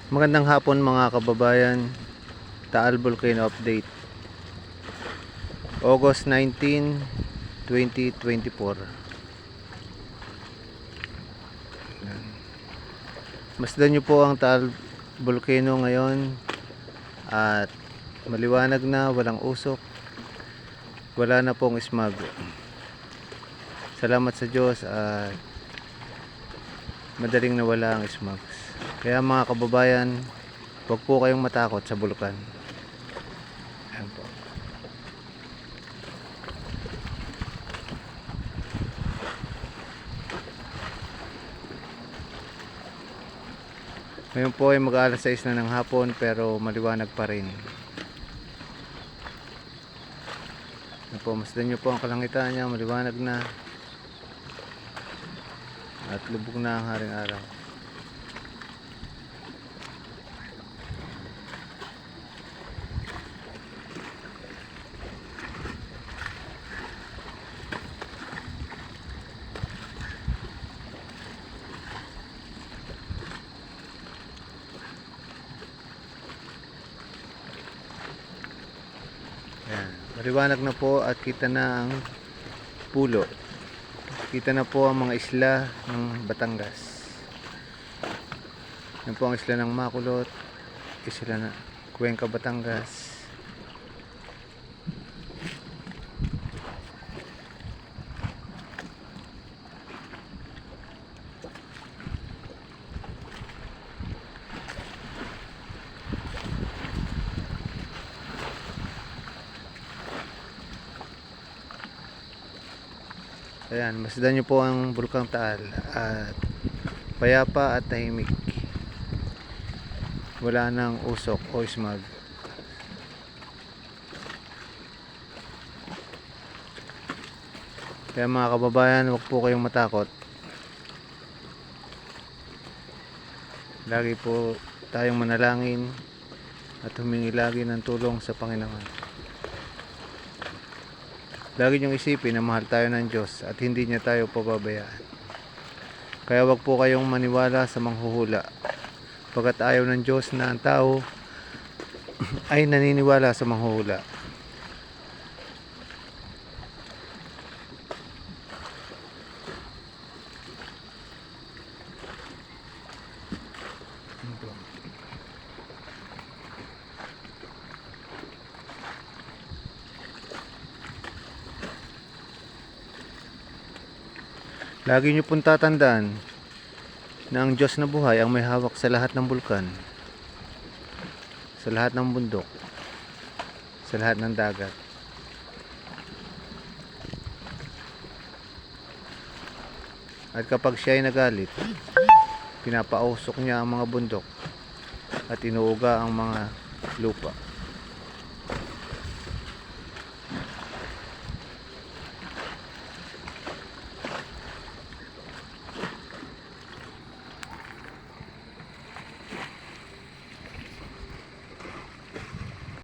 Magandang hapon mga kababayan. Taal Volcano Update, August 19, 2024. Masdan nyo po ang Taal Volcano ngayon at maliwanag na, walang usok, wala na pong smog. Salamat sa Diyos at madaling nawala ang smog. Kaya mga kababayan, huwag po kayong matakot sa bulkan. Ayan po. Ngayon po ay mag-alas 6 na ng hapon pero maliwanag pa rin. Ayan po, masdan nyo po ang kalangitan niya, maliwanag na. At lubog na ang haring araw. Ayan, maliwanag na po at kita na ang pulo. Kita na po ang mga isla ng Batangas. Yan po ang isla ng Makulot, isla ng Cuenca, Batangas. Ayan, masdan nyo po ang Bulkang Taal at payapa at tahimik. Wala nang usok o smog. Kaya mga kababayan, huwag po kayong matakot. Lagi po tayong manalangin at humingi lagi ng tulong sa Panginoon. Lagi niyong isipin na mahal tayo ng Diyos at hindi niya tayo pababayaan. Kaya wag po kayong maniwala sa manghuhula. Pagkat ayaw ng Diyos na ang tao ay naniniwala sa manghuhula. Lagi niyo pong tatandaan na ang Diyos na buhay ang may hawak sa lahat ng bulkan, sa lahat ng bundok, sa lahat ng dagat. At kapag siya ay nagalit, pinapausok niya ang mga bundok at inuuga ang mga lupa.